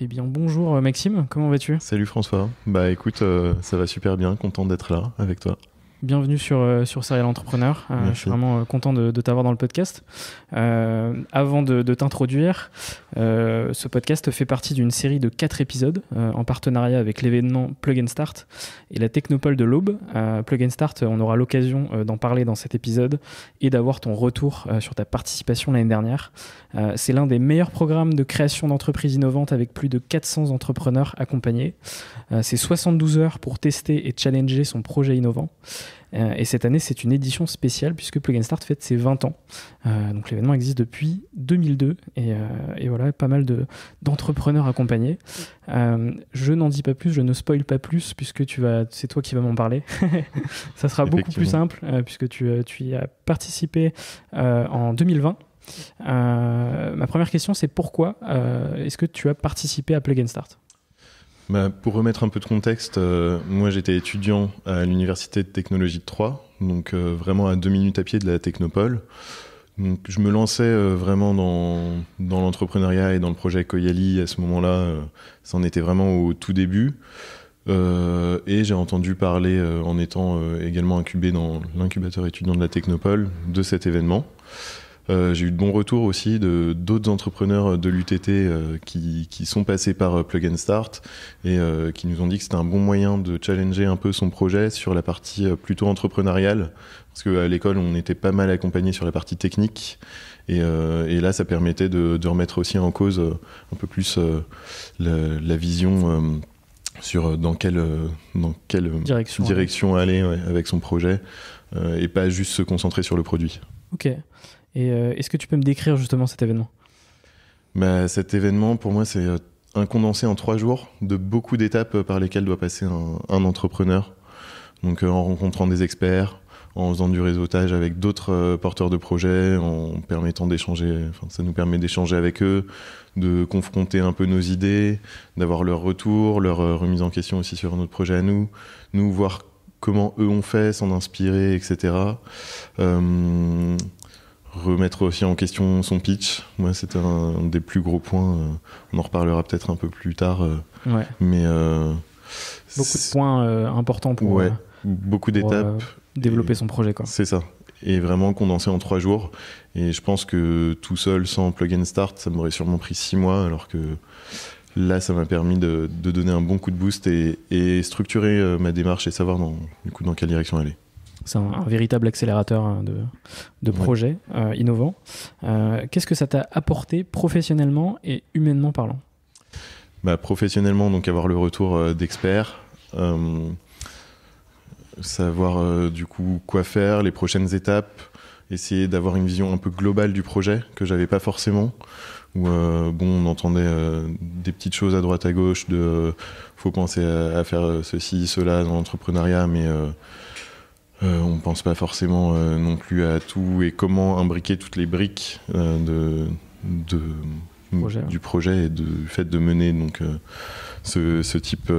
Eh bien, bonjour Maxime, comment vas-tu? Salut François, bah écoute, ça va super bien, content d'être là avec toi. Bienvenue sur Serial Entrepreneur. Je suis Merci. vraiment content de t'avoir dans le podcast. Avant de t'introduire, ce podcast fait partie d'une série de 4 épisodes en partenariat avec l'événement Plug and Start et la Technopole de l'Aube. Plug and Start, on aura l'occasion d'en parler dans cet épisode et d'avoir ton retour sur ta participation l'année dernière. C'est l'un des meilleurs programmes de création d'entreprises innovantes avec plus de 400 entrepreneurs accompagnés. C'est 72 heures pour tester et challenger son projet innovant. Et cette année, c'est une édition spéciale puisque Plug and Start fête ses 20 ans. Donc l'événement existe depuis 2002 et voilà, pas mal d'entrepreneurs accompagnés. Je n'en dis pas plus, je ne spoil pas plus puisque c'est toi qui vas m'en parler. Ça sera beaucoup plus simple puisque tu y as participé en 2020. Ma première question, c'est pourquoi est-ce que tu as participé à Plug and Start ? Bah, pour remettre un peu de contexte, moi j'étais étudiant à l'Université de Technologie de Troyes, donc vraiment à 2 minutes à pied de la Technopole. Donc je me lançais vraiment dans l'entrepreneuriat et dans le projet Koyali à ce moment-là. Ça en était vraiment au tout début. Et j'ai entendu parler, en étant également incubé dans l'incubateur étudiant de la Technopole, de cet événement. J'ai eu de bons retours aussi d'autres entrepreneurs de l'UTT qui sont passés par Plug and Start et qui nous ont dit que c'était un bon moyen de challenger un peu son projet sur la partie plutôt entrepreneuriale, parce qu'à l'école on était pas mal accompagné sur la partie technique et là ça permettait de remettre aussi en cause un peu plus la vision sur dans quelle direction aller avec son projet et pas juste se concentrer sur le produit. Ok. Et est-ce que tu peux me décrire justement cet événement ? Bah, cet événement, pour moi, c'est un condensé en 3 jours de beaucoup d'étapes par lesquelles doit passer un entrepreneur. Donc en rencontrant des experts, en faisant du réseautage avec d'autres porteurs de projets, en permettant d'échanger, ça nous permet d'échanger avec eux, de confronter un peu nos idées, d'avoir leur retour, leur remise en question aussi sur notre projet à nous voir comment eux ont fait, s'en inspirer, etc. Remettre aussi en question son pitch. Moi, c'était un des plus gros points. On en reparlera peut-être un peu plus tard. Ouais. Mais beaucoup de points importants pour, beaucoup d'étapes. Développer son projet, quoi. C'est ça. Et vraiment condensé en 3 jours. Et je pense que tout seul, sans Plug and Start, ça m'aurait sûrement pris 6 mois, alors que là, ça m'a permis de donner un bon coup de boost et structurer ma démarche et savoir dans quelle direction aller. C'est un véritable accélérateur de projets innovants. Qu'est-ce que ça t'a apporté professionnellement et humainement parlant ? Bah, professionnellement, donc avoir le retour d'experts, savoir du coup quoi faire, les prochaines étapes, essayer d'avoir une vision un peu globale du projet que j'avais pas forcément. Où on entendait des petites choses à droite à gauche faut penser à faire ceci, cela dans l'entrepreneuriat, mais on ne pense pas forcément non plus à tout et comment imbriquer toutes les briques du projet et du fait de mener donc, ce type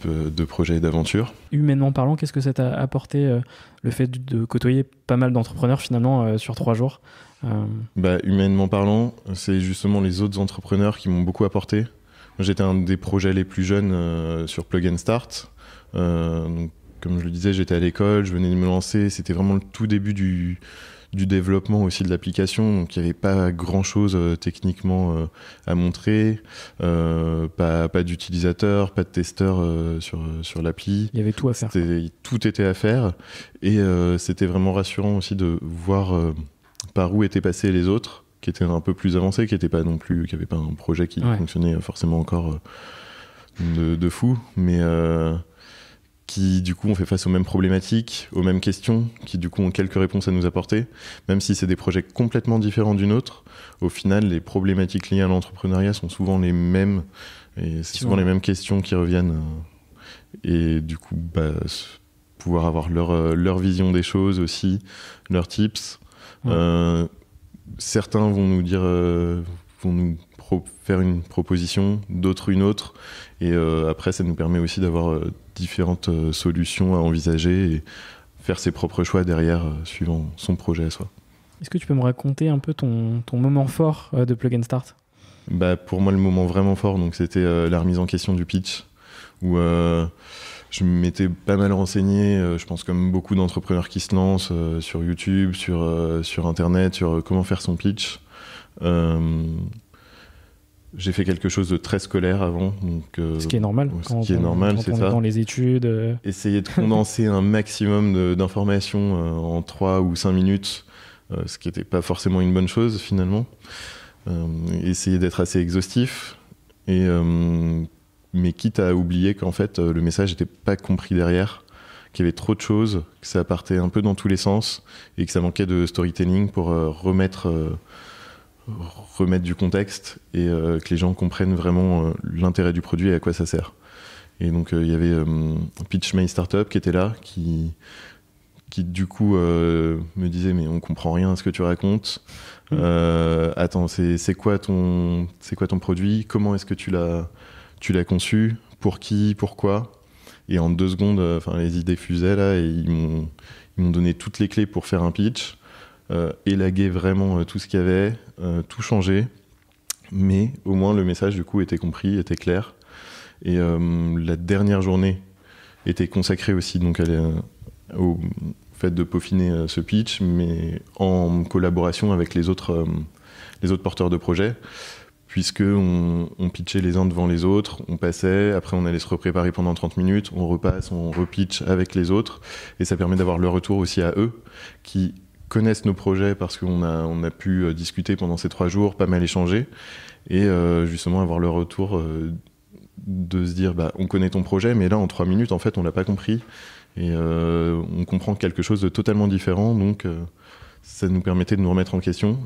de projet et d'aventure. Humainement parlant, qu'est-ce que ça t'a apporté le fait de côtoyer pas mal d'entrepreneurs finalement sur 3 jours ? Humainement parlant, c'est justement les autres entrepreneurs qui m'ont beaucoup apporté. Moi, j'étais un des projets les plus jeunes sur Plug and Start. Donc, comme je le disais, j'étais à l'école, je venais de me lancer. C'était vraiment le tout début du développement aussi de l'application. Donc, il n'y avait pas grand-chose techniquement à montrer. Pas d'utilisateur, pas de testeur sur l'appli. Il y avait tout à faire. Tout était à faire. Et c'était vraiment rassurant aussi de voir par où étaient passés les autres, qui étaient un peu plus avancés, qui n'avaient pas un projet qui fonctionnait forcément encore de fou, mais qui du coup ont fait face aux mêmes problématiques, aux mêmes questions, qui du coup ont quelques réponses à nous apporter, même si c'est des projets complètement différents d'une autre. Au final, les problématiques liées à l'entrepreneuriat sont souvent les mêmes, et c'est souvent les mêmes questions qui reviennent, et du coup pouvoir avoir leur vision des choses aussi, leurs tips. Certains vont nous dire, vont nous faire une proposition, d'autres une autre, et après ça nous permet aussi d'avoir différentes solutions à envisager et faire ses propres choix derrière suivant son projet à soi. Est-ce que tu peux me raconter un peu ton moment fort de Plug and Start ? Pour moi, le moment vraiment fort, donc, c'était la remise en question du pitch, où je m'étais pas mal renseigné, je pense comme beaucoup d'entrepreneurs qui se lancent sur YouTube, sur Internet, sur comment faire son pitch. J'ai fait quelque chose de très scolaire avant. Donc, ce qui est normal. Ce qui est normal, c'est ça. Dans les études. Essayer de condenser un maximum d'informations en 3 ou 5 minutes, ce qui n'était pas forcément une bonne chose finalement. Essayer d'être assez exhaustif, mais quitte à oublier qu'en fait le message n'était pas compris derrière, qu'il y avait trop de choses, que ça partait un peu dans tous les sens et que ça manquait de storytelling pour remettre du contexte et que les gens comprennent vraiment l'intérêt du produit et à quoi ça sert. Et donc il y avait Pitch My Startup qui était là, qui du coup me disait mais on comprend rien à ce que tu racontes. Attends, c'est quoi ton produit, comment est-ce que tu l'as conçu, pour qui, pourquoi. Et en 2 secondes, les idées fusaient là et ils m'ont donné toutes les clés pour faire un pitch. Élaguer vraiment tout ce qu'il y avait, tout changer, mais au moins le message du coup était compris, était clair. Et la dernière journée était consacrée aussi donc au fait de peaufiner ce pitch, mais en collaboration avec les autres porteurs de projet, puisque on pitchait les uns devant les autres, on passait, après on allait se repréparer pendant 30 minutes, on repasse, on repitch avec les autres, et ça permet d'avoir le retour aussi à eux, qui connaissent nos projets parce qu'on a pu discuter pendant ces 3 jours, pas mal échanger, et justement avoir le retour de se dire on connaît ton projet, mais là en 3 minutes en fait on l'a pas compris, et on comprend quelque chose de totalement différent, donc ça nous permettait de nous remettre en question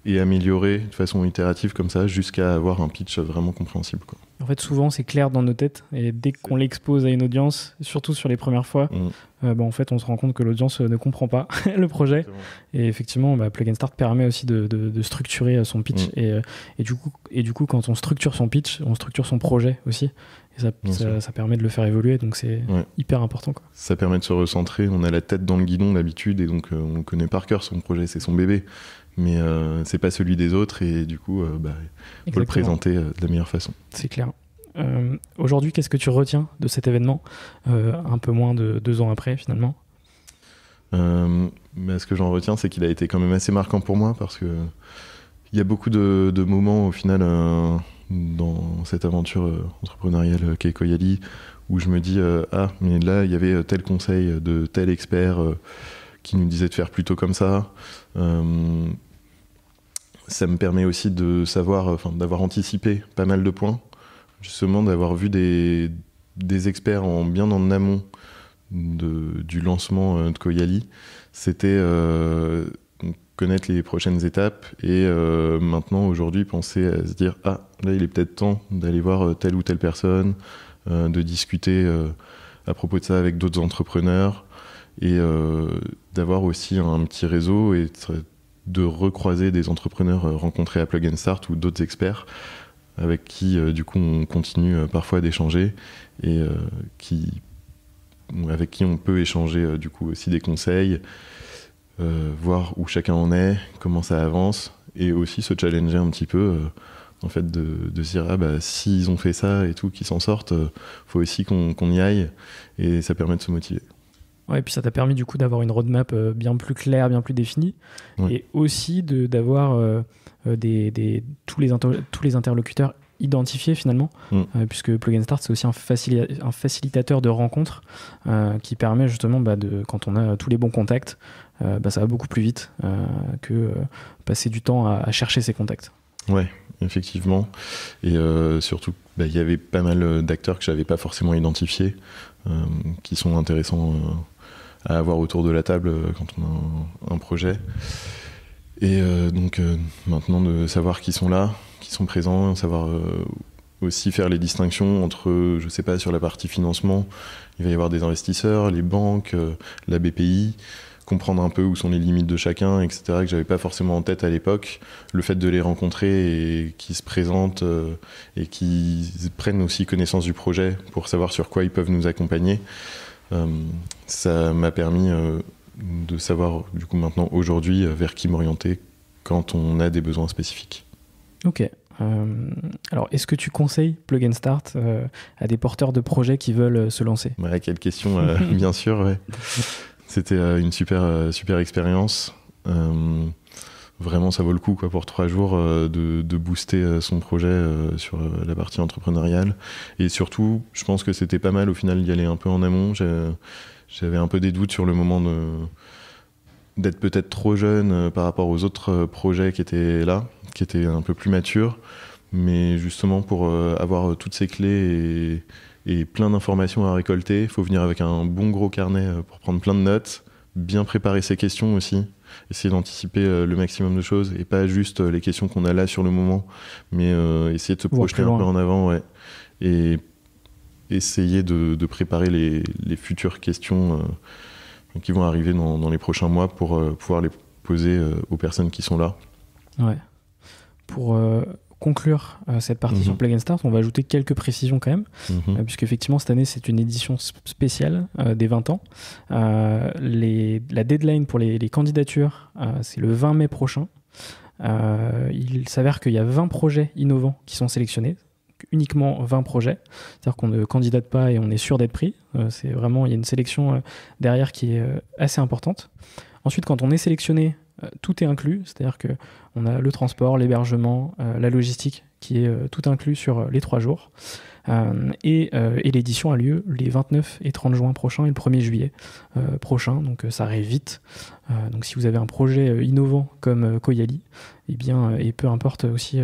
et améliorer de façon itérative comme ça jusqu'à avoir un pitch vraiment compréhensible, quoi. En fait, souvent, c'est clair dans nos têtes et dès qu'on l'expose à une audience, surtout sur les premières fois, en fait, on se rend compte que l'audience ne comprend pas le projet. Exactement. Et effectivement, Plug & Start permet aussi de structurer son pitch. Et du coup, quand on structure son pitch, on structure son projet aussi. Et ça permet de le faire évoluer, donc c'est hyper important, quoi. Ça permet de se recentrer. On a la tête dans le guidon d'habitude et donc on connaît par cœur son projet, c'est son bébé. Mais c'est pas celui des autres et du coup faut le présenter de la meilleure façon. C'est clair. Aujourd'hui, qu'est-ce que tu retiens de cet événement un peu moins de 2 ans après finalement? Ce que j'en retiens, c'est qu'il a été quand même assez marquant pour moi parce que il y a beaucoup de moments au final dans cette aventure entrepreneuriale qu'est Koyali où je me dis mais là il y avait tel conseil de tel expert qui nous disait de faire plutôt comme ça. Ça me permet aussi de savoir, d'avoir anticipé pas mal de points, justement d'avoir vu des experts bien en amont du lancement de Koyali. C'était connaître les prochaines étapes et maintenant aujourd'hui penser à se dire là il est peut-être temps d'aller voir telle ou telle personne, de discuter à propos de ça avec d'autres entrepreneurs et d'avoir aussi un petit réseau et de recroiser des entrepreneurs rencontrés à Plug & Start ou d'autres experts avec qui du coup on continue parfois d'échanger et avec qui on peut échanger du coup aussi des conseils, voir où chacun en est, comment ça avance et aussi se challenger un petit peu en fait de se dire s'ils ont fait ça et tout, qu'ils s'en sortent, faut aussi qu'on y aille et ça permet de se motiver. Ouais, et puis ça t'a permis du coup d'avoir une roadmap bien plus claire, bien plus définie, et aussi d'avoir tous les interlocuteurs identifiés finalement, puisque Plug & Start c'est aussi un facilitateur de rencontres qui permet justement quand on a tous les bons contacts, ça va beaucoup plus vite que passer du temps à chercher ces contacts. Ouais, effectivement, et surtout il y avait pas mal d'acteurs que j'avais pas forcément identifiés qui sont intéressants à avoir autour de la table quand on a un projet. Et donc maintenant de savoir qui sont là, qui sont présents, savoir aussi faire les distinctions entre, je sais pas, sur la partie financement, il va y avoir des investisseurs, les banques, la BPI, comprendre un peu où sont les limites de chacun, etc., que j'avais pas forcément en tête à l'époque. Le fait de les rencontrer et qu'ils se présentent et qu'ils prennent aussi connaissance du projet pour savoir sur quoi ils peuvent nous accompagner, ça m'a permis de savoir du coup maintenant aujourd'hui vers qui m'orienter quand on a des besoins spécifiques. Ok, Alors, est-ce que tu conseilles Plug and Start à des porteurs de projets qui veulent se lancer? Ouais, quelle question, bien sûr. Ouais. C'était une super expérience. Vraiment, ça vaut le coup quoi, pour 3 jours de booster son projet sur la partie entrepreneuriale. Et surtout, je pense que c'était pas mal au final d'y aller un peu en amont. J'avais un peu des doutes sur le moment d'être peut-être trop jeune par rapport aux autres projets qui étaient là, qui étaient un peu plus matures. Mais justement, pour avoir toutes ces clés et plein d'informations à récolter, il faut venir avec un bon gros carnet pour prendre plein de notes, bien préparer ses questions aussi, essayer d'anticiper le maximum de choses et pas juste les questions qu'on a là sur le moment, mais essayer de se projeter un peu en avant, ouais, et essayer de préparer les futures questions qui vont arriver dans les prochains mois pour pouvoir les poser aux personnes qui sont là. Ouais. Pour conclure cette partie sur Plug and Start, on va ajouter quelques précisions quand même, puisqu'effectivement cette année c'est une édition spéciale des 20 ans. La deadline pour les candidatures, c'est le 20 mai prochain. Il s'avère qu'il y a 20 projets innovants qui sont sélectionnés, uniquement 20 projets, c'est-à-dire qu'on ne candidate pas et on est sûr d'être pris. C'est vraiment, il y a une sélection derrière qui est assez importante. Ensuite, quand on est sélectionné, tout est inclus, c'est-à-dire qu'on a le transport, l'hébergement, la logistique qui est tout inclus sur les 3 jours. Et l'édition a lieu les 29 et 30 juin prochains et le 1er juillet prochain, donc ça arrive vite. Donc si vous avez un projet innovant comme Koyali, eh bien, et peu importe aussi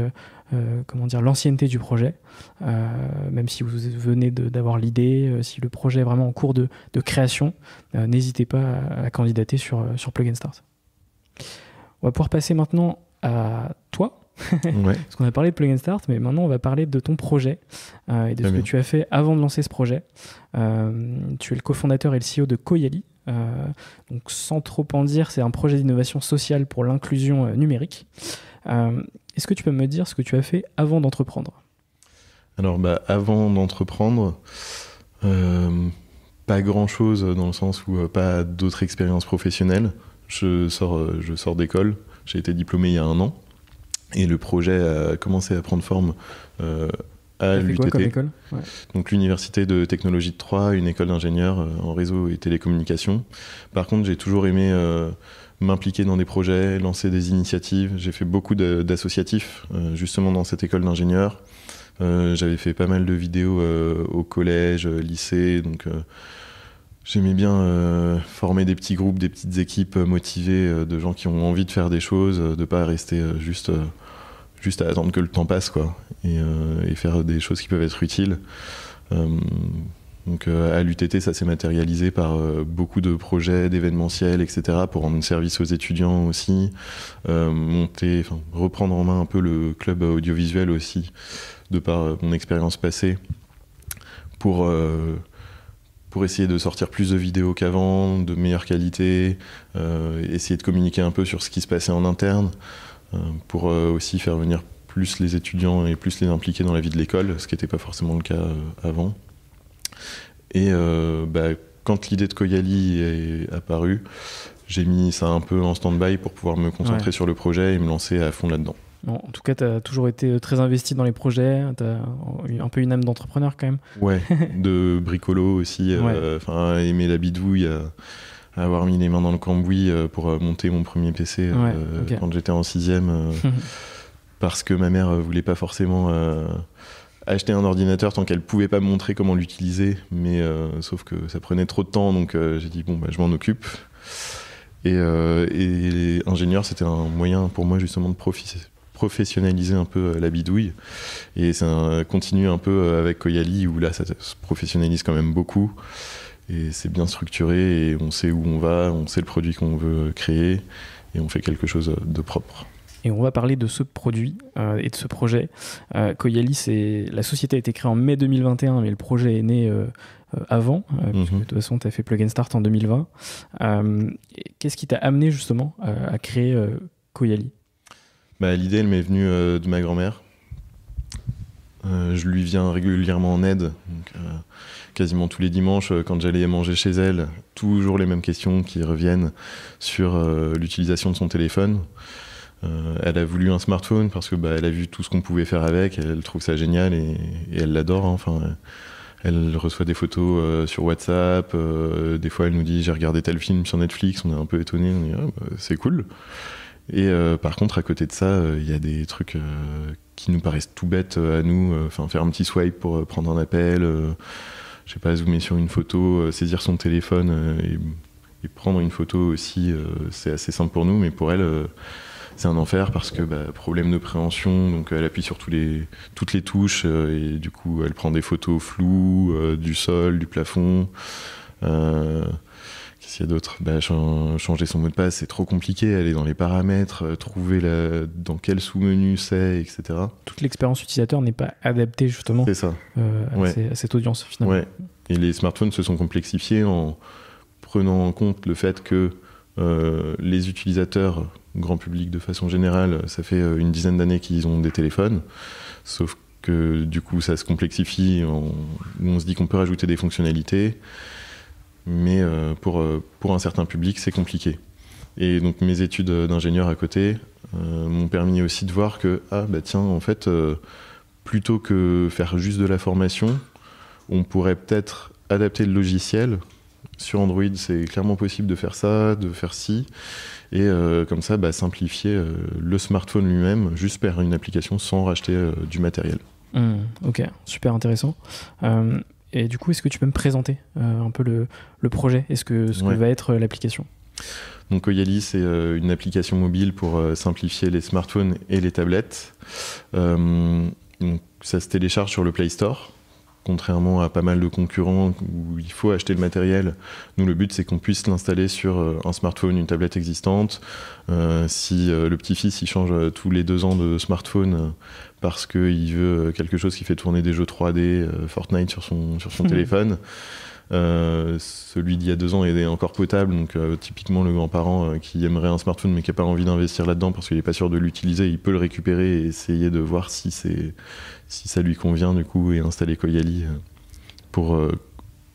l'ancienneté du projet, même si vous venez d'avoir l'idée, si le projet est vraiment en cours de création, n'hésitez pas à candidater sur Plug and Start. On va pouvoir passer maintenant à toi. Ouais. Parce qu'on a parlé de Plug and Start, mais maintenant on va parler de ton projet et de ce que tu as fait avant de lancer ce projet. Tu es le cofondateur et le CEO de Koyali. Donc sans trop en dire, c'est un projet d'innovation sociale pour l'inclusion numérique. Est-ce que tu peux me dire ce que tu as fait avant d'entreprendre? Alors avant d'entreprendre, pas grand-chose dans le sens où pas d'autres expériences professionnelles. Je sors d'école, j'ai été diplômé il y a 1 an. Et le projet a commencé à prendre forme à l'UTT. Quoi comme école? Ouais. Donc l'université de technologie de Troyes, une école d'ingénieurs en réseau et télécommunications. Par contre, j'ai toujours aimé m'impliquer dans des projets, lancer des initiatives. J'ai fait beaucoup d'associatifs, justement dans cette école d'ingénieurs. J'avais fait pas mal de vidéos au collège, lycée, donc j'aimais bien former des petits groupes, des petites équipes motivées de gens qui ont envie de faire des choses, de pas rester juste à attendre que le temps passe, quoi, et faire des choses qui peuvent être utiles. Donc à l'UTT, ça s'est matérialisé par beaucoup de projets, d'événementiels, etc., pour rendre service aux étudiants aussi, reprendre en main un peu le club audiovisuel aussi, de par mon expérience passée, pour essayer de sortir plus de vidéos qu'avant, de meilleure qualité, essayer de communiquer un peu sur ce qui se passait en interne, pour aussi faire venir plus les étudiants et plus les impliquer dans la vie de l'école, ce qui n'était pas forcément le cas avant. Et quand l'idée de Koyali est apparue, j'ai mis ça un peu en stand-by pour pouvoir me concentrer sur le projet et me lancer à fond là-dedans. Bon, en tout cas, tu as toujours été très investi dans les projets, tu as un peu une âme d'entrepreneur quand même. Ouais, de bricolo aussi, aimer la bidouille, avoir mis les mains dans le cambouis pour monter mon premier PC quand j'étais en 6e, parce que ma mère voulait pas forcément acheter un ordinateur tant qu'elle pouvait pas me montrer comment l'utiliser, mais sauf que ça prenait trop de temps, donc j'ai dit je m'en occupe. Et les ingénieurs, c'était un moyen pour moi justement de professionnaliser un peu la bidouille, et ça continue un peu avec Koyali où là ça se professionnalise quand même beaucoup et c'est bien structuré et on sait où on va, on sait le produit qu'on veut créer et on fait quelque chose de propre. Et on va parler de ce produit et de ce projet. Koyali, la société a été créée en mai 2021, mais le projet est né avant, puisque de toute façon tu as fait Plug and Start en 2020. Qu'est-ce qui t'a amené justement à créer Koyali? L'idée, elle m'est venue de ma grand-mère. Je lui viens régulièrement en aide, donc, quasiment tous les dimanches, quand j'allais manger chez elle, toujours les mêmes questions qui reviennent sur l'utilisation de son téléphone. Elle a voulu un smartphone parce que elle a vu tout ce qu'on pouvait faire avec, elle trouve ça génial et elle l'adore. Hein. Enfin, elle reçoit des photos sur WhatsApp, des fois elle nous dit j'ai regardé tel film sur Netflix, on est un peu étonnés, on dit c'est cool. Et par contre à côté de ça, il y a des trucs qui nous paraissent tout bêtes à nous, faire un petit swipe pour prendre un appel, je sais pas, zoomer sur une photo, saisir son téléphone et prendre une photo aussi, c'est assez simple pour nous, mais pour elle c'est un enfer parce que problème de préhension, donc elle appuie sur toutes les touches et du coup elle prend des photos floues du sol, du plafond. Qu'est-ce qu'il y a d'autre ? Changer son mot de passe, c'est trop compliqué, aller dans les paramètres, trouver dans quel sous-menu c'est, etc. Toute l'expérience utilisateur n'est pas adaptée justement c'est ça. À cette audience finalement. Ouais. Et les smartphones se sont complexifiés en prenant en compte le fait que les utilisateurs, grand public de façon générale, ça fait une dizaine d'années qu'ils ont des téléphones, sauf que du coup ça se complexifie, où on se dit qu'on peut rajouter des fonctionnalités, mais pour un certain public c'est compliqué. Et donc mes études d'ingénieur à côté m'ont permis aussi de voir que tiens, en fait, plutôt que faire juste de la formation, on pourrait peut-être adapter le logiciel. Sur Android, c'est clairement possible de faire ça, de faire ci, et comme ça, simplifier le smartphone lui-même, juste par une application sans racheter du matériel. Ok, super intéressant. Et du coup, est-ce que tu peux me présenter un peu le projet et ce que va être l'application ? Donc Koyali, c'est une application mobile pour simplifier les smartphones et les tablettes. Donc, ça se télécharge sur le Play Store. Contrairement à pas mal de concurrents où il faut acheter le matériel, nous le but c'est qu'on puisse l'installer sur un smartphone, une tablette existante. Si le petit-fils il change tous les 2 ans de smartphone parce qu'il veut quelque chose qui fait tourner des jeux 3D, Fortnite sur son téléphone, celui d'il y a 2 ans est encore potable, donc typiquement le grand-parent qui aimerait un smartphone mais qui n'a pas envie d'investir là-dedans parce qu'il n'est pas sûr de l'utiliser, il peut le récupérer et essayer de voir si ça lui convient du coup et installer Koyali pour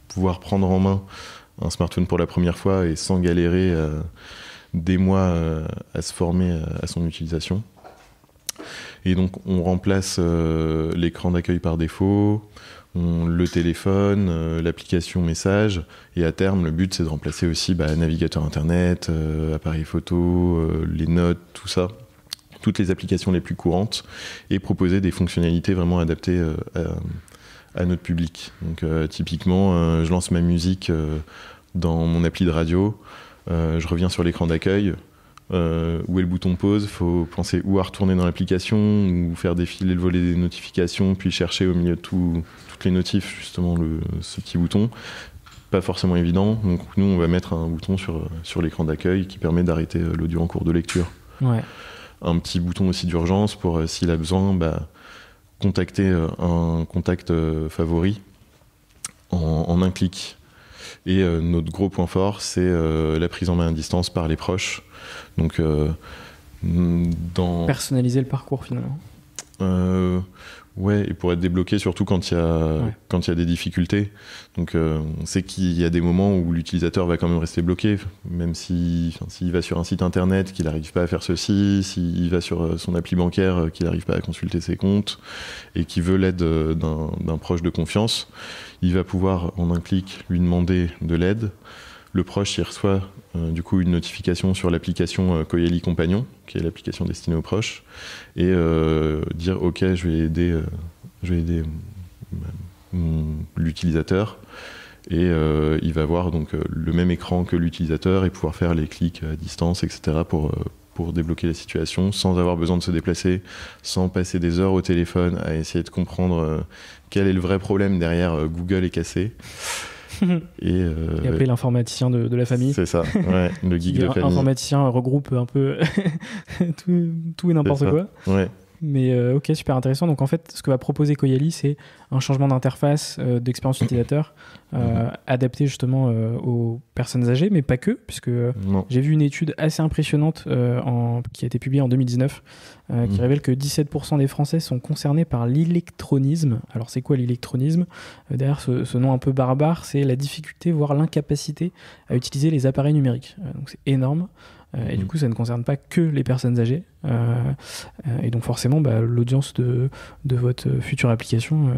pouvoir prendre en main un smartphone pour la première fois et sans galérer des mois à se former à son utilisation. Et donc on remplace l'écran d'accueil par défaut, le téléphone, l'application message, et à terme le but c'est de remplacer aussi navigateur internet, appareil photo, les notes, tout ça, toutes les applications les plus courantes, et proposer des fonctionnalités vraiment adaptées à notre public. Donc typiquement je lance ma musique dans mon appli de radio, je reviens sur l'écran d'accueil, où est le bouton pause, faut penser où à retourner dans l'application ou faire défiler le volet des notifications puis chercher au milieu de toutes les notifs justement ce petit bouton, pas forcément évident, donc nous on va mettre un bouton sur l'écran d'accueil qui permet d'arrêter l'audio en cours de lecture. Un petit bouton aussi d'urgence pour s'il a besoin contacter un contact favori en un clic. Et notre gros point fort, c'est la prise en main à distance par les proches. Donc, personnaliser le parcours finalement. Ouais, et pour être débloqué, surtout quand il y a des difficultés. Donc, on sait qu'il y a des moments où l'utilisateur va quand même rester bloqué, même s'il va sur un site internet, qu'il n'arrive pas à faire ceci, s'il va sur son appli bancaire, qu'il n'arrive pas à consulter ses comptes, et qu'il veut l'aide d'un proche de confiance, il va pouvoir, en un clic, lui demander de l'aide. Le proche, il reçoit du coup une notification sur l'application Koyali Compagnon, qui est l'application destinée aux proches, et dire ok, je vais aider l'utilisateur, et il va voir donc le même écran que l'utilisateur et pouvoir faire les clics à distance, etc. pour débloquer la situation sans avoir besoin de se déplacer, sans passer des heures au téléphone à essayer de comprendre quel est le vrai problème derrière Google est cassé. Et appeler l'informaticien de la famille. C'est ça, ouais, le geek de famille. L'informaticien regroupe un peu tout et n'importe quoi. Ouais. Mais ok, super intéressant. Donc en fait, ce que va proposer Koyali, c'est un changement d'interface, d'expérience utilisateur, adapté justement aux personnes âgées, mais pas que, puisque j'ai vu une étude assez impressionnante qui a été publiée en 2019, qui révèle que 17% des Français sont concernés par l'électronisme. Alors c'est quoi l'électronisme ? Derrière ce nom un peu barbare, c'est la difficulté, voire l'incapacité à utiliser les appareils numériques. Donc c'est énorme. et du coup ça ne concerne pas que les personnes âgées, et donc forcément l'audience de votre future application,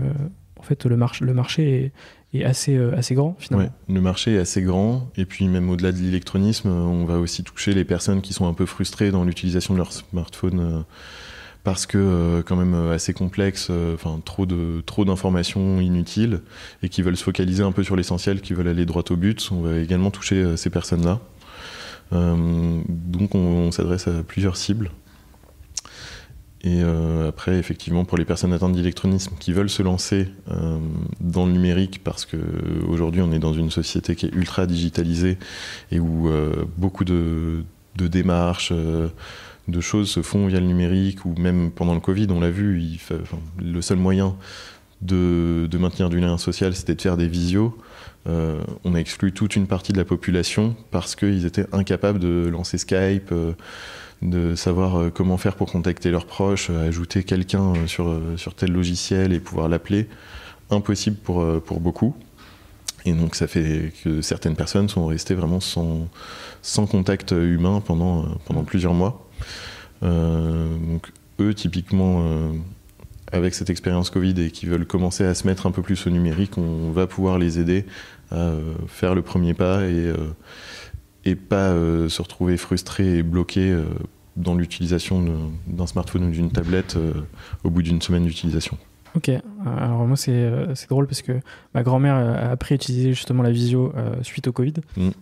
en fait le marché est assez grand finalement. Ouais, le marché est assez grand, et puis même au-delà de l'électronisme, on va aussi toucher les personnes qui sont un peu frustrées dans l'utilisation de leur smartphone, parce que quand même assez complexe, trop d'informations inutiles, et qui veulent se focaliser un peu sur l'essentiel, qui veulent aller droit au but. On va également toucher ces personnes-là. Donc on s'adresse à plusieurs cibles. Et après, effectivement, pour les personnes atteintes d'électronisme qui veulent se lancer dans le numérique, parce qu'aujourd'hui on est dans une société qui est ultra digitalisée, et où beaucoup de démarches, de choses se font via le numérique, ou même pendant le Covid, on l'a vu, le seul moyen de maintenir du lien social, c'était de faire des visios. On a exclu toute une partie de la population parce qu'ils étaient incapables de lancer Skype, de savoir comment faire pour contacter leurs proches, ajouter quelqu'un sur tel logiciel et pouvoir l'appeler. Impossible pour beaucoup. Et donc ça fait que certaines personnes sont restées vraiment sans contact humain pendant plusieurs mois. Donc eux, typiquement, avec cette expérience Covid et qui veulent commencer à se mettre un peu plus au numérique, on va pouvoir les aider à faire le premier pas et pas se retrouver frustrés et bloqués dans l'utilisation d'un smartphone ou d'une tablette au bout d'une semaine d'utilisation. Ok, alors moi c'est drôle parce que ma grand-mère a appris à utiliser justement la visio suite au Covid,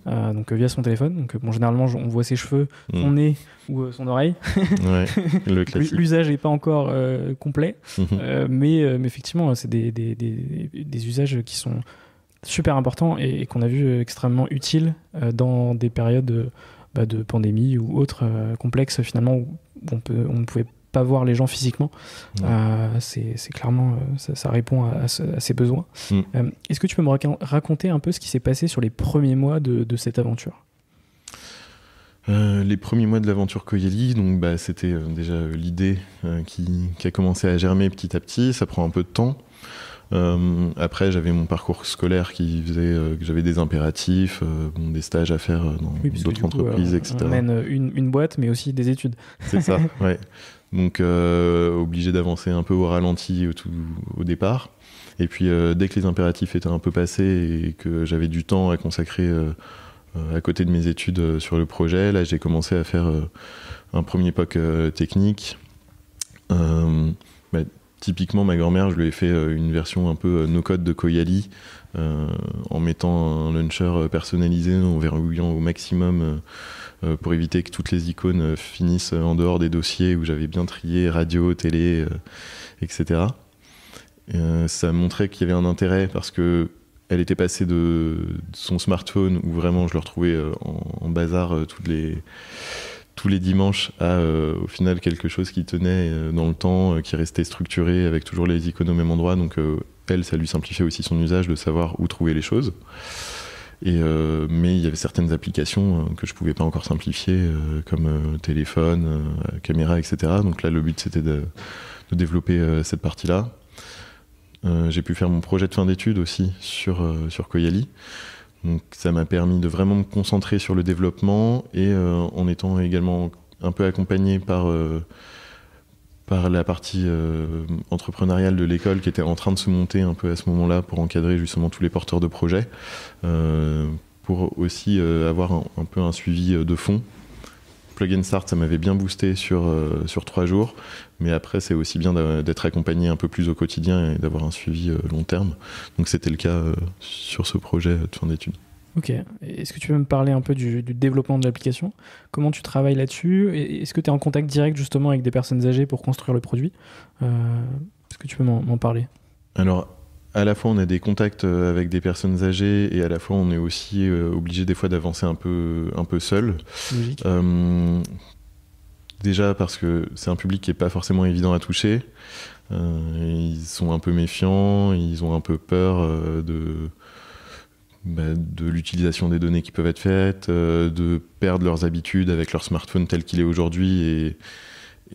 donc via son téléphone. Donc généralement on voit ses cheveux, son nez ou son oreille. Ouais, le classique. L'usage n'est pas encore complet, mais effectivement c'est des usages qui sont super importants et qu'on a vu extrêmement utiles dans des périodes de pandémie ou autres complexes finalement où on ne pouvait pas voir les gens physiquement. C'est clairement ça répond à ces besoins. Est-ce que tu peux me raconter un peu ce qui s'est passé sur les premiers mois de cette aventure? Les premiers mois de l'aventure Coyali, donc c'était déjà l'idée qui a commencé à germer petit à petit. Ça prend un peu de temps. Après, j'avais mon parcours scolaire qui faisait que j'avais des impératifs, des stages à faire dans d'autres entreprises, etc. On mène une boîte, mais aussi des études. C'est ça, ouais. Donc, obligé d'avancer un peu au ralenti au départ. Et puis, dès que les impératifs étaient un peu passés et que j'avais du temps à consacrer à côté de mes études sur le projet, là, j'ai commencé à faire un premier POC technique. Typiquement, ma grand-mère, je lui ai fait une version un peu no-code de Coyali, en mettant un launcher personnalisé, en verrouillant au maximum pour éviter que toutes les icônes finissent en dehors des dossiers où j'avais bien trié radio, télé, etc. Ça montrait qu'il y avait un intérêt parce que elle était passée de son smartphone, où vraiment je le retrouvais en bazar tous les dimanches, à au final quelque chose qui tenait dans le temps, qui restait structuré avec toujours les icônes au même endroit. Donc elle, ça lui simplifiait aussi son usage de savoir où trouver les choses. Mais il y avait certaines applications que je pouvais pas encore simplifier, comme téléphone, caméra, etc. Donc là, le but, c'était de développer cette partie-là. J'ai pu faire mon projet de fin d'études aussi sur Coyali. Donc ça m'a permis de vraiment me concentrer sur le développement, et en étant également un peu accompagné par la partie entrepreneuriale de l'école qui était en train de se monter un peu à ce moment-là pour encadrer justement tous les porteurs de projets, pour aussi avoir un peu un suivi de fond. Plug & Start, ça m'avait bien boosté sur 3 jours, mais après c'est aussi bien d'être accompagné un peu plus au quotidien et d'avoir un suivi long terme. Donc c'était le cas sur ce projet de fin d'études. Ok. Est-ce que tu peux me parler un peu du développement de l'application? Comment tu travailles là-dessus? Est-ce que tu es en contact direct justement avec des personnes âgées pour construire le produit? Est-ce que tu peux m'en parler? Alors, à la fois on a des contacts avec des personnes âgées, et à la fois on est aussi obligé des fois d'avancer un peu seul. Logique. Déjà parce que c'est un public qui n'est pas forcément évident à toucher. Ils sont un peu méfiants, ils ont un peu peur de l'utilisation des données qui peuvent être faites, de perdre leurs habitudes avec leur smartphone tel qu'il est aujourd'hui,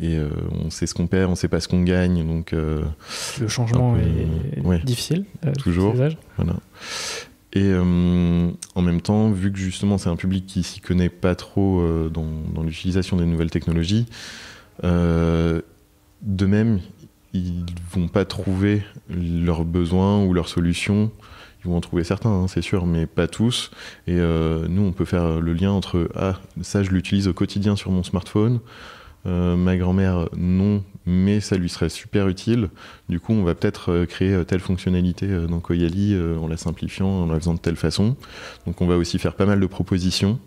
et on sait ce qu'on perd, on sait pas ce qu'on gagne, donc le changement est difficile toujours, ces âges. voilà. Et en même temps, vu que justement c'est un public qui s'y connaît pas trop dans l'utilisation des nouvelles technologies, de même, ils vont pas trouver leurs besoins ou leurs solutions. Ils vont en trouver certains, hein, c'est sûr, mais pas tous. Et nous, on peut faire le lien entre « Ah, ça, je l'utilise au quotidien sur mon smartphone. Ma grand-mère, non, mais ça lui serait super utile. Du coup, on va peut-être créer telle fonctionnalité dans Koyali en la simplifiant, en la faisant de telle façon. » Donc, on va aussi faire pas mal de propositions.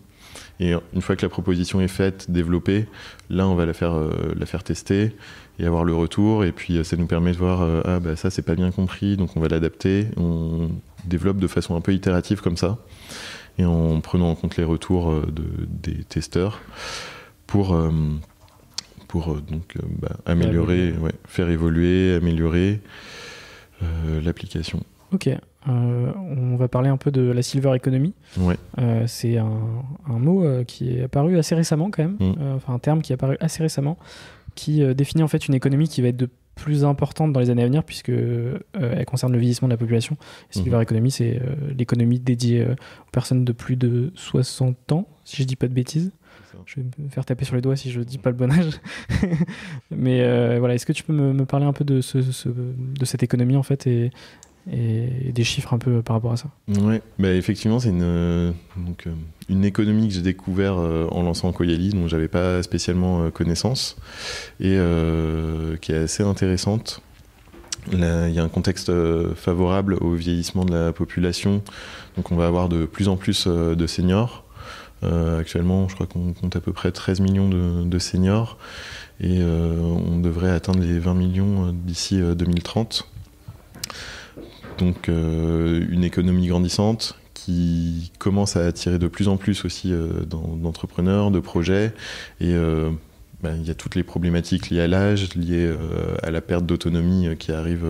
Et une fois que la proposition est faite, développée, là, on va la faire tester et avoir le retour. Et puis, ça nous permet de voir « Ah, bah ça, c'est pas bien compris, donc on va l'adapter. » On développe de façon un peu itérative comme ça, et en prenant en compte les retours des testeurs pour améliorer, faire évoluer, améliorer l'application. Ok, on va parler un peu de la Silver Economy. Ouais. C'est un mot qui est apparu assez récemment quand même, un terme qui est apparu assez récemment, qui définit en fait une économie qui va être de plus importante dans les années à venir, puisque elle concerne le vieillissement de la population. Silver Economy, c'est l'économie dédiée aux personnes de plus de 60 ans, si je dis pas de bêtises. Je vais me faire taper sur les doigts si je dis pas le bon âge. Mais voilà, est-ce que tu peux me parler un peu de cette économie en fait et des chiffres un peu par rapport à ça? Ouais, bah effectivement, c'est une économie que j'ai découvert en lançant Koyali, dont j'avais pas spécialement connaissance, et qui est assez intéressante. Là, il y a un contexte favorable au vieillissement de la population, donc on va avoir de plus en plus de seniors. Actuellement, je crois qu'on compte à peu près 13 millions de seniors, et on devrait atteindre les 20 millions d'ici 2030. Donc une économie grandissante qui commence à attirer de plus en plus aussi d'entrepreneurs, de projets, et il y a toutes les problématiques liées à l'âge, liées à la perte d'autonomie qui arrive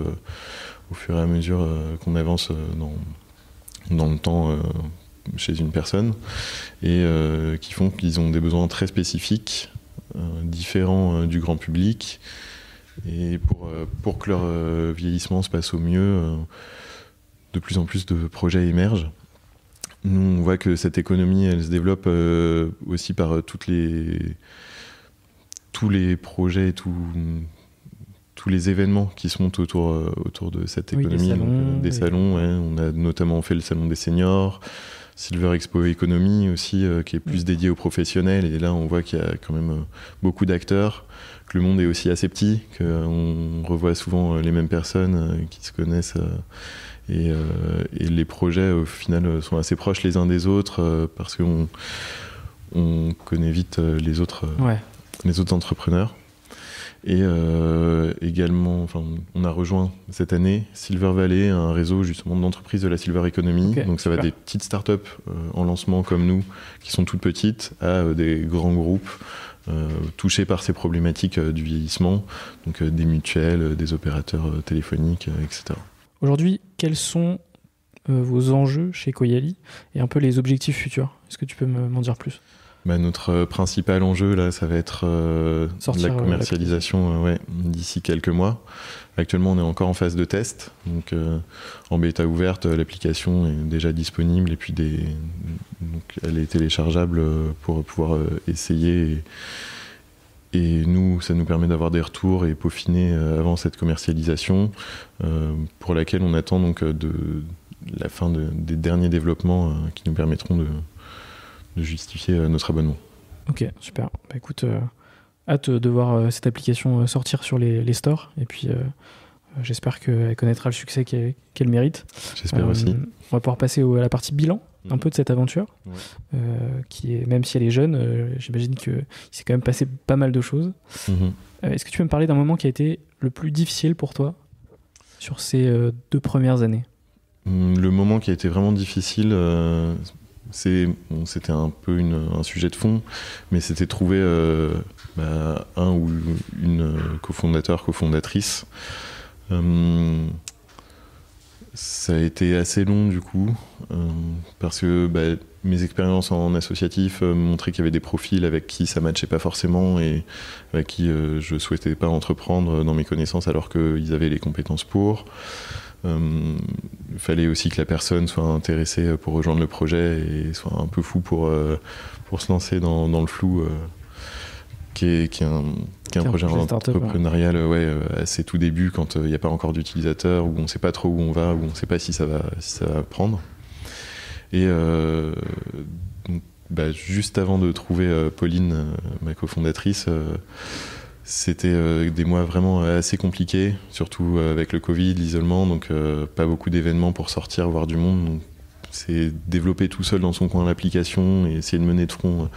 au fur et à mesure qu'on avance dans le temps chez une personne, et qui font qu'ils ont des besoins très spécifiques, différents du grand public. Et pour que leur vieillissement se passe au mieux, de plus en plus de projets émergent. Nous, on voit que cette économie, elle se développe aussi par tous les projets, tous les événements qui se montent autour de cette économie. Des salons, ouais. On a notamment fait le salon des seniors, Silver Expo Economy aussi, qui est plus dédié aux professionnels. Et là, on voit qu'il y a quand même beaucoup d'acteurs, que le monde est aussi assez petit, qu'on revoit souvent les mêmes personnes qui se connaissent. Et les projets, au final, sont assez proches les uns des autres, parce qu'on connaît vite les autres entrepreneurs. Et également, on a rejoint cette année Silver Valley, un réseau justement d'entreprises de la Silver Economy. Okay, donc ça va des petites startups en lancement comme nous, qui sont toutes petites, à des grands groupes touchés par ces problématiques du vieillissement, donc des mutuelles, des opérateurs téléphoniques, etc. Aujourd'hui, quels sont vos enjeux chez Koyali et un peu les objectifs futurs? Est-ce que tu peux m'en dire plus? Notre principal enjeu, là, ça va être la commercialisation d'ici quelques mois. Actuellement, on est encore en phase de test. Donc, en bêta ouverte, l'application est déjà disponible et puis donc, elle est téléchargeable pour pouvoir essayer. Et nous, ça nous permet d'avoir des retours et peaufiner avant cette commercialisation, pour laquelle on attend donc de la fin des derniers développements qui nous permettront de justifier notre abonnement. Ok, super. Bah, écoute, hâte de voir cette application sortir sur les stores, et puis j'espère qu'elle connaîtra le succès qu'elle mérite. J'espère aussi. On va pouvoir passer à la partie bilan un peu de cette aventure, qui est, même si elle est jeune, j'imagine qu'il s'est quand même passé pas mal de choses. Est-ce que tu peux me parler d'un moment qui a été le plus difficile pour toi sur ces 2 premières années? Le moment qui a été vraiment difficile, c'était un peu un sujet de fond, mais c'était trouver un ou une cofondatrice. Ça a été assez long du coup, parce que mes expériences en associatif montraient qu'il y avait des profils avec qui ça matchait pas forcément et avec qui je souhaitais pas entreprendre dans mes connaissances alors qu'ils avaient les compétences pour. Il fallait aussi que la personne soit intéressée pour rejoindre le projet et soit un peu fou pour se lancer dans le flou, qui est un projet entrepreneurial à ses tout débuts, quand il n'y a pas encore d'utilisateurs, où on ne sait pas trop où on va, où on ne sait pas si ça va prendre. Et donc, juste avant de trouver Pauline, ma cofondatrice, c'était des mois vraiment assez compliqués, surtout avec le Covid, l'isolement, donc pas beaucoup d'événements pour sortir, voir du monde. Donc, c'est développer tout seul dans son coin l'application et essayer de mener de front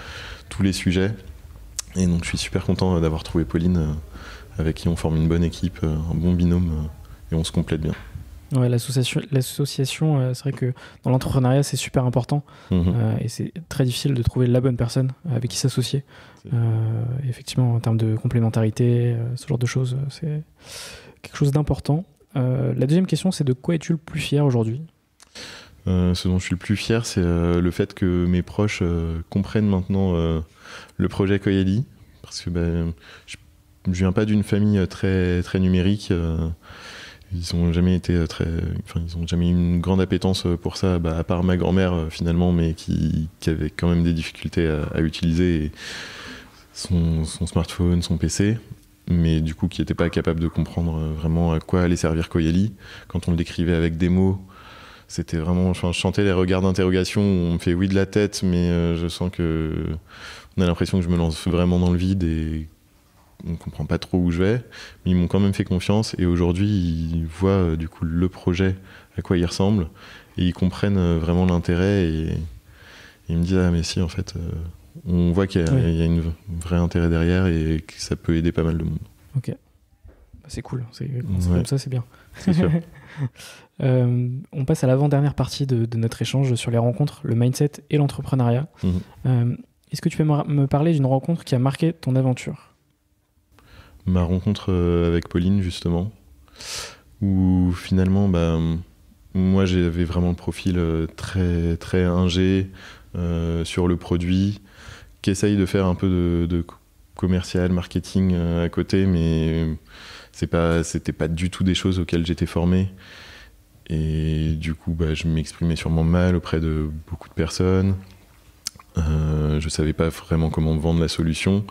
tous les sujets. Et donc je suis super content d'avoir trouvé Pauline, avec qui on forme une bonne équipe, un bon binôme, et on se complète bien. Ouais, l'association, c'est vrai que dans l'entrepreneuriat, c'est super important. Et c'est très difficile de trouver la bonne personne avec qui s'associer. Effectivement, en termes de complémentarité, ce genre de choses, c'est quelque chose d'important. La deuxième question, c'est de quoi es-tu le plus fier aujourd'hui ? Ce dont je suis le plus fier, c'est le fait que mes proches comprennent maintenant le projet Koyali, parce que je viens pas d'une famille très, très numérique. Ils ont jamais été ils ont jamais eu une grande appétence pour ça, à part ma grand-mère finalement, mais qui avait quand même des difficultés à utiliser son smartphone, son PC, mais du coup qui n'était pas capable de comprendre vraiment à quoi allait servir Koyali. Quand on le décrivait avec des mots, c'était vraiment, je chantais les regards d'interrogation, on me fait oui de la tête, mais je sens que on a l'impression que je me lance vraiment dans le vide et on comprend pas trop où je vais, mais ils m'ont quand même fait confiance, et aujourd'hui ils voient du coup le projet, à quoi il ressemble, et ils comprennent vraiment l'intérêt, et ils me disent mais si, en fait on voit qu'il y a un vrai intérêt derrière et que ça peut aider pas mal de monde. Ok, c'est cool, c'est comme ça, c'est bien. C'est sûr. On passe à l'avant-dernière partie de notre échange sur les rencontres, le mindset et l'entrepreneuriat. Est-ce que tu peux me parler d'une rencontre qui a marqué ton aventure ? Ma rencontre avec Pauline, justement, où finalement, moi j'avais vraiment le profil très, très ingé sur le produit, qui essaye de faire un peu de commercial, marketing à côté, mais c'était pas du tout des choses auxquelles j'étais formé. Et du coup, je m'exprimais sûrement mal auprès de beaucoup de personnes. Je savais pas vraiment comment vendre la solution.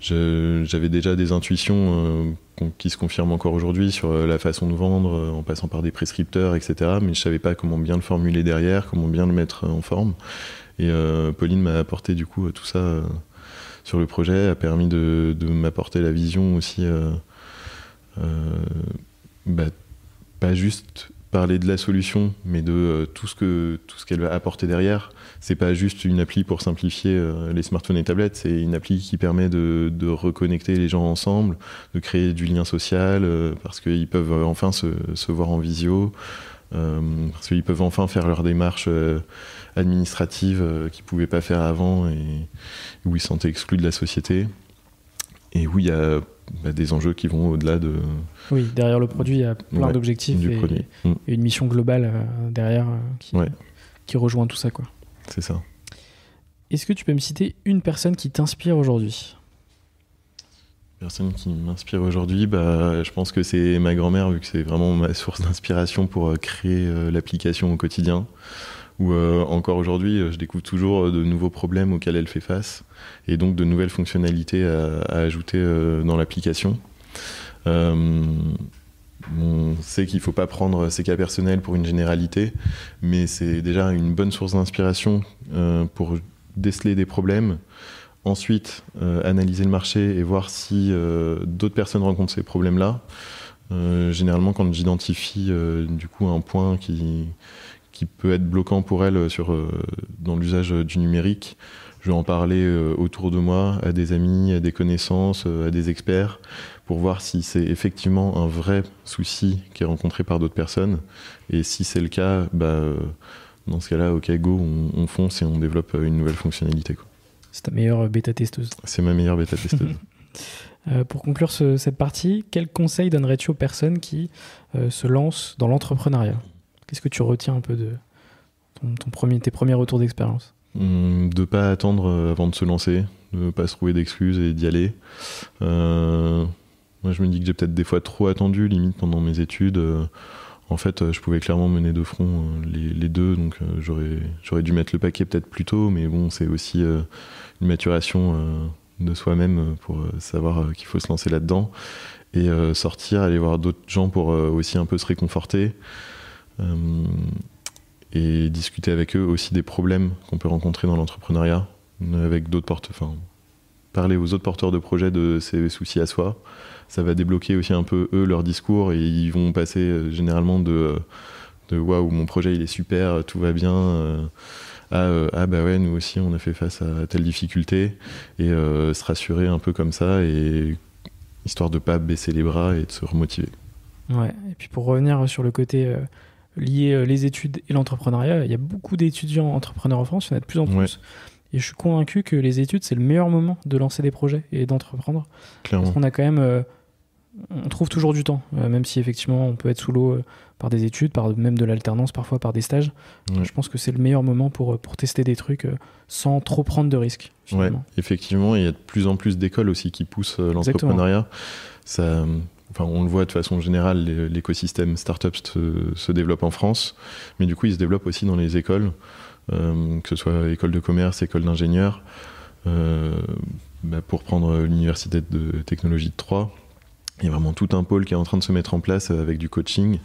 J'avais déjà des intuitions qui se confirment encore aujourd'hui sur la façon de vendre, en passant par des prescripteurs, etc. Mais je savais pas comment bien le formuler derrière, comment bien le mettre en forme. Et Pauline m'a apporté du coup tout ça sur le projet, a permis de m'apporter la vision aussi, pas juste parler de la solution, mais de tout ce qu'elle va apporter derrière. C'est pas juste une appli pour simplifier les smartphones et tablettes, c'est une appli qui permet de reconnecter les gens ensemble, de créer du lien social, parce qu'ils peuvent enfin se voir en visio, parce qu'ils peuvent enfin faire leurs démarches administratives qu'ils pouvaient pas faire avant et où ils se sentaient exclus de la société. Et où il y a des enjeux qui vont au-delà de... Oui, derrière le produit, il y a plein d'objectifs et une mission globale derrière qui rejoint tout ça, quoi. C'est ça. Est-ce que tu peux me citer une personne qui t'inspire aujourd'hui ? Personne qui m'inspire aujourd'hui, je pense que c'est ma grand-mère, vu que c'est vraiment ma source d'inspiration pour créer l'application au quotidien. Où encore aujourd'hui, je découvre toujours de nouveaux problèmes auxquels elle fait face, et donc de nouvelles fonctionnalités à ajouter dans l'application. On sait qu'il ne faut pas prendre ses cas personnels pour une généralité, mais c'est déjà une bonne source d'inspiration pour déceler des problèmes. Ensuite, analyser le marché et voir si d'autres personnes rencontrent ces problèmes-là. Généralement, quand j'identifie du coup un point qui peut être bloquant pour elle dans l'usage du numérique, je vais en parler autour de moi, à des amis, à des connaissances, à des experts, pour voir si c'est effectivement un vrai souci qui est rencontré par d'autres personnes. Et si c'est le cas, dans ce cas-là, ok, go, on fonce et on développe une nouvelle fonctionnalité, quoi. C'est ta meilleure bêta-testeuse. C'est ma meilleure bêta-testeuse. Pour conclure cette partie, quel conseil donnerais-tu aux personnes qui se lancent dans l'entrepreneuriat ? Qu'est-ce que tu retiens un peu de tes premiers retours d'expérience ? De ne pas attendre avant de se lancer, de ne pas se trouver d'excuses et d'y aller. Moi, je me dis que j'ai peut-être des fois trop attendu, limite pendant mes études, en fait, je pouvais clairement mener de front les deux, donc j'aurais dû mettre le paquet peut-être plus tôt, mais bon, c'est aussi une maturation de soi-même pour savoir qu'il faut se lancer là-dedans et sortir, aller voir d'autres gens pour aussi un peu se réconforter et discuter avec eux aussi des problèmes qu'on peut rencontrer dans l'entrepreneuriat, avec parler aux autres porteurs de projets de ses soucis à soi. Ça va débloquer aussi un peu eux leur discours et ils vont passer généralement de waouh, mon projet il est super, tout va bien, ah bah ouais, nous aussi on a fait face à telle difficulté, et se rassurer un peu comme ça, et histoire de pas baisser les bras et de se remotiver. Ouais, et puis pour revenir sur le côté lié les études et l'entrepreneuriat, il y a beaucoup d'étudiants entrepreneurs en France, il y en a de plus en plus. Ouais. Et je suis convaincu que les études, c'est le meilleur moment de lancer des projets et d'entreprendre. Clairement. Parce qu'on a quand même... on trouve toujours du temps, même si effectivement on peut être sous l'eau par des études, par même de l'alternance, parfois par des stages. Ouais. Je pense que c'est le meilleur moment pour tester des trucs sans trop prendre de risques. Ouais, effectivement, il y a de plus en plus d'écoles aussi qui poussent l'entrepreneuriat. Ça, on le voit de façon générale, l'écosystème startup se développe en France, mais du coup il se développe aussi dans les écoles, que ce soit école de commerce, école d'ingénieurs. Pour prendre l'université de technologie de Troyes, il y a vraiment tout un pôle qui est en train de se mettre en place avec du coaching.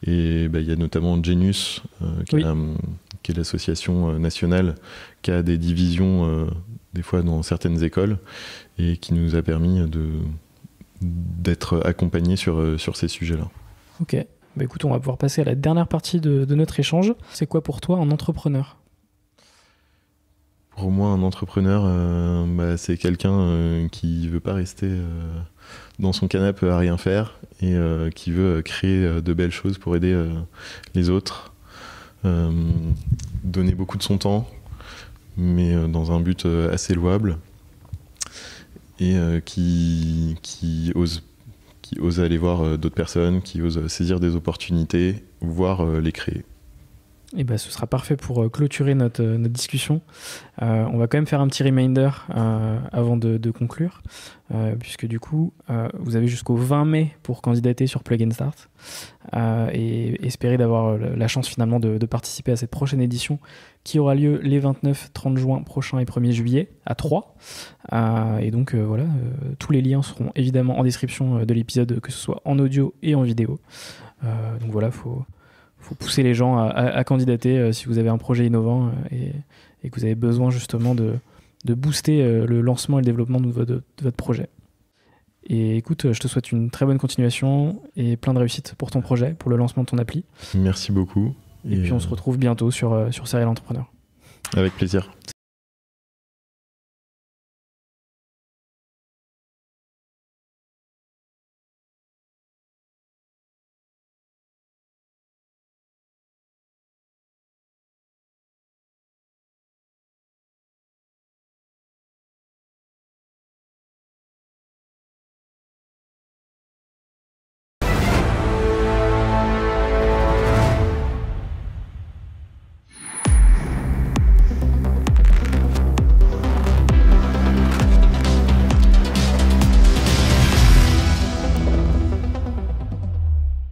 Et il y a notamment Genius, qui est l'association nationale, qui a des divisions, des fois dans certaines écoles, et qui nous a permis d'être accompagnés sur ces sujets-là. Ok. Écoute, on va pouvoir passer à la dernière partie de notre échange. C'est quoi pour toi un entrepreneur ? Pour moi, un entrepreneur, c'est quelqu'un qui ne veut pas rester dans son canapé à rien faire, et qui veut créer de belles choses pour aider les autres, donner beaucoup de son temps, mais dans un but assez louable, et qui ose aller voir d'autres personnes, qui ose saisir des opportunités, voire les créer. Et ce sera parfait pour clôturer notre discussion. On va quand même faire un petit reminder avant de conclure, puisque du coup, vous avez jusqu'au 20 mai pour candidater sur Plug and Start, et espérer d'avoir la chance finalement de participer à cette prochaine édition qui aura lieu les 29, 30 juin prochains et 1er juillet à Troyes. Et donc voilà, tous les liens seront évidemment en description de l'épisode, que ce soit en audio et en vidéo. Donc voilà, faut pousser les gens à candidater si vous avez un projet innovant et que vous avez besoin justement de booster le lancement et le développement de votre projet. Et écoute, je te souhaite une très bonne continuation et plein de réussite pour ton projet, pour le lancement de ton appli. Merci beaucoup. Et puis on se retrouve bientôt sur Serial Entrepreneur. Avec plaisir.